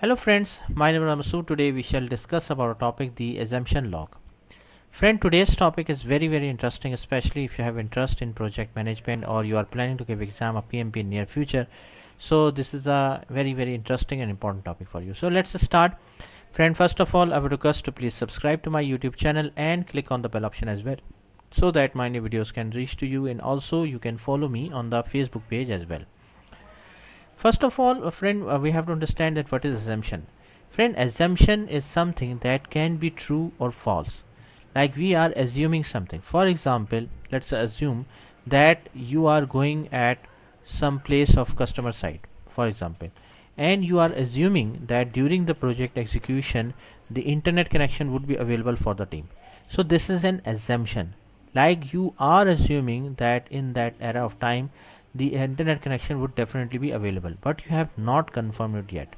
Hello friends, my name is Ramasu. Today we shall discuss about a topic, the assumption log. Friend, today's topic is very interesting, especially if you have interest in project management or you are planning to give exam or PMP in near future. So this is a very interesting and important topic for you. So let's start. Friend, first of all, I would request to please subscribe to my YouTube channel and click on the bell option as well, so that my new videos can reach to you, and also you can follow me on the Facebook page as well. First of all, friend, we have to understand that what is assumption. Friend, assumption is something that can be true or false. Like we are assuming something. For example, let's assume that you are going at some place of customer site, for example, and you are assuming that during the project execution, the internet connection would be available for the team. So this is an assumption. Like you are assuming that in that era of time the internet connection would definitely be available, but you have not confirmed it yet.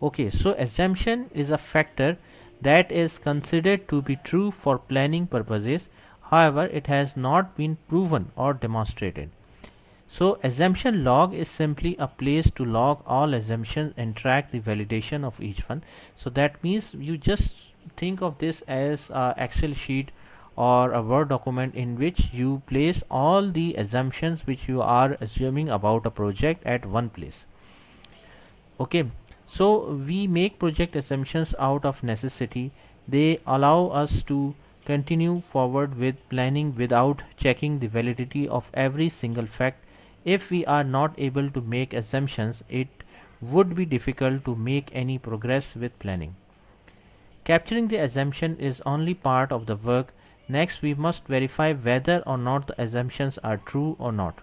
Okay, so assumption is a factor that is considered to be true for planning purposes. However, it has not been proven or demonstrated. So assumption log is simply a place to log all assumptions and track the validation of each one. So that means you just think of this as a Excel sheet or a Word document in which you place all the assumptions which you are assuming about a project at one place. Okay, so we make project assumptions out of necessity. They allow us to continue forward with planning without checking the validity of every single fact. If we are not able to make assumptions, it would be difficult to make any progress with planning. Capturing the assumption is only part of the work. Next, we must verify whether or not the assumptions are true or not.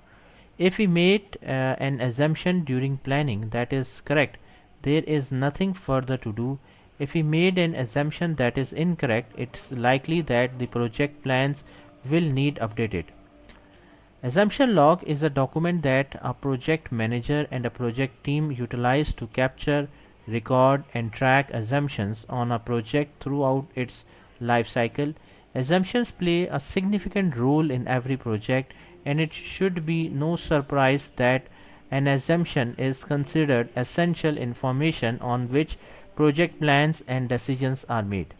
If we made an assumption during planning that is correct, there is nothing further to do. If we made an assumption that is incorrect, it's likely that the project plans will need updated. Assumption log is a document that a project manager and a project team utilize to capture, record, and track assumptions on a project throughout its life cycle. Assumptions play a significant role in every project, and it should be no surprise that an assumption is considered essential information on which project plans and decisions are made.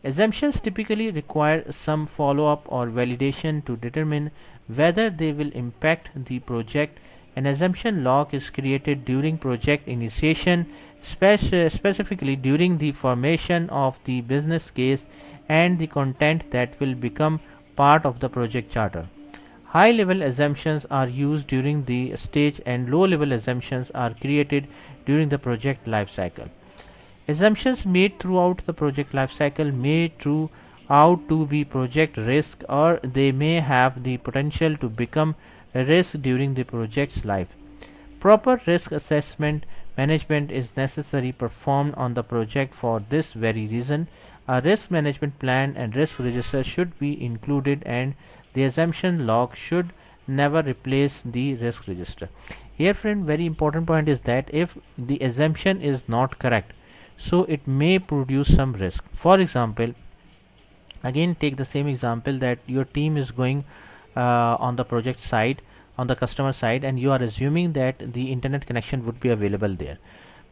Assumptions typically require some follow-up or validation to determine whether they will impact the project. An assumption log is created during project initiation, specifically during the formation of the business case and the content that will become part of the project charter. High level assumptions are used during the stage, and low level assumptions are created during the project lifecycle. Assumptions made throughout the project lifecycle may prove out to be project risk, or they may have the potential to become a risk during the project's life. Proper risk assessment management is necessary performed on the project. For this very reason, a risk management plan and risk register should be included, and the assumption log should never replace the risk register. Here friend, very important point is that if the assumption is not correct, so it may produce some risk. For example, again take the same example that your team is going on the project side, on the customer side, and you are assuming that the internet connection would be available there.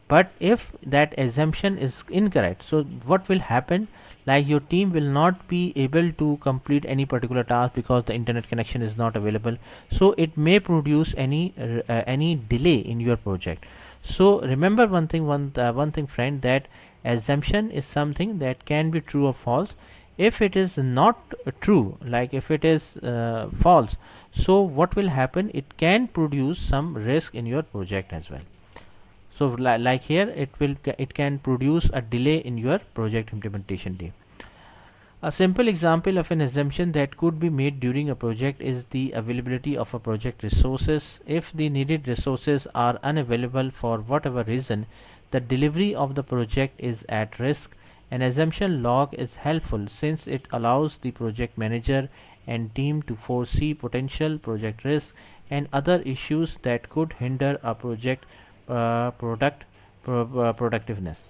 But if that assumption is incorrect, so what will happen, like your team will not be able to complete any particular task because the internet connection is not available. So it may produce any delay in your project. So remember one thing friend, that assumption is something that can be true or false. If it is not true, like if it is false, so what will happen, it can produce some risk in your project as well. So like here it can produce a delay in your project implementation day. A simple example of an assumption that could be made during a project is the availability of a project resources. If the needed resources are unavailable for whatever reason, the delivery of the project is at risk. An assumption log is helpful since it allows the project manager and team to foresee potential project risks and other issues that could hinder a project productiveness.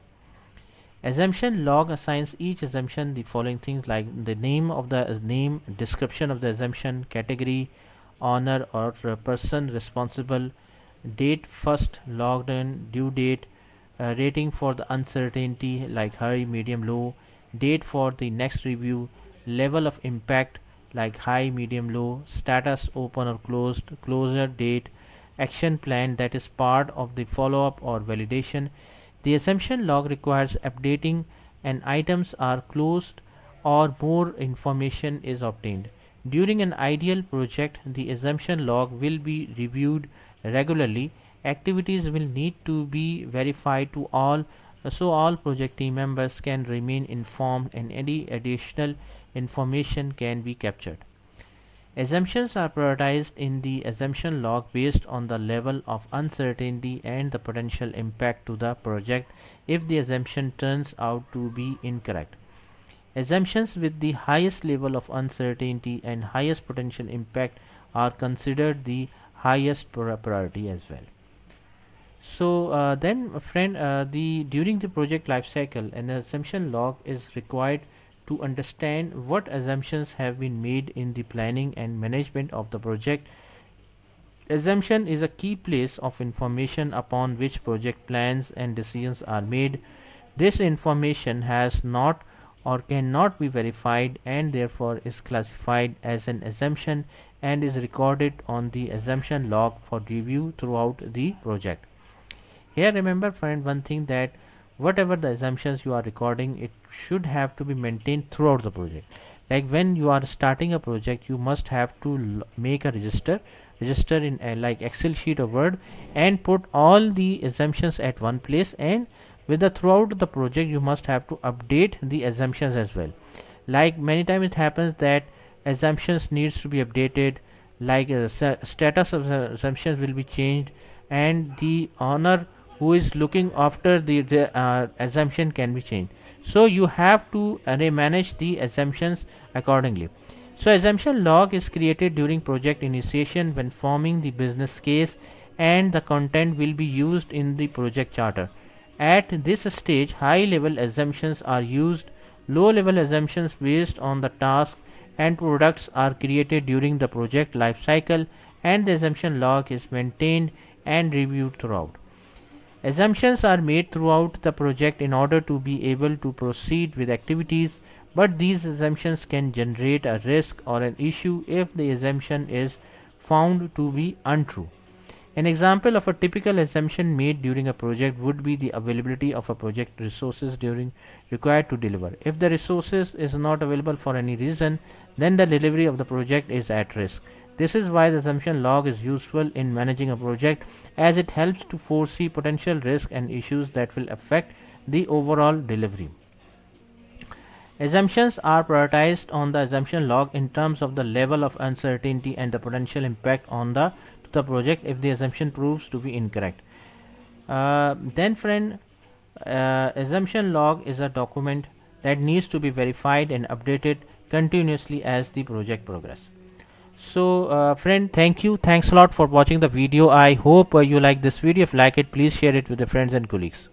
Assumption log assigns each assumption the following things, like the name of the name, description of the assumption, category, owner or person responsible, date first logged in, due date, rating for the uncertainty like high, medium, low, date for the next review, level of impact like high, medium, low, status open or closed, closure date, action plan that is part of the follow up or validation. The assumption log requires updating and items are closed or more information is obtained. During an ideal project, the assumption log will be reviewed regularly. Activities will need to be verified to all so all project team members can remain informed and any additional information can be captured. Assumptions are prioritized in the assumption log based on the level of uncertainty and the potential impact to the project if the assumption turns out to be incorrect. Assumptions with the highest level of uncertainty and highest potential impact are considered the highest priority as well. So then, friend, the during the project lifecycle, an assumption log is required to understand what assumptions have been made in the planning and management of the project. Assumption is a key place of information upon which project plans and decisions are made. This information has not or cannot be verified and therefore is classified as an assumption and is recorded on the assumption log for review throughout the project. Here remember friend one thing that whatever the assumptions you are recording, it should have to be maintained throughout the project. Like when you are starting a project, you must have to make a register in like Excel sheet or Word, and put all the assumptions at one place, and with the throughout the project you must have to update the assumptions as well. Like many times it happens that assumptions needs to be updated, like status of the assumptions will be changed, and the owner who is looking after the assumption can be changed. So you have to manage the assumptions accordingly. So assumption log is created during project initiation when forming the business case, and the content will be used in the project charter. At this stage, high level assumptions are used. Low level assumptions based on the task and products are created during the project life cycle, and the assumption log is maintained and reviewed throughout. Assumptions are made throughout the project in order to be able to proceed with activities, but these assumptions can generate a risk or an issue if the assumption is found to be untrue. An example of a typical assumption made during a project would be the availability of a project resources during required to deliver. If the resources is not available for any reason, then the delivery of the project is at risk. This is why the assumption log is useful in managing a project, as it helps to foresee potential risks and issues that will affect the overall delivery. Assumptions are prioritized on the assumption log in terms of the level of uncertainty and the potential impact on the project if the assumption proves to be incorrect. Then friend, assumption log is a document that needs to be verified and updated continuously as the project progress. So friend, thanks a lot for watching the video. I hope you like this video. If you like it, please share it with your friends and colleagues.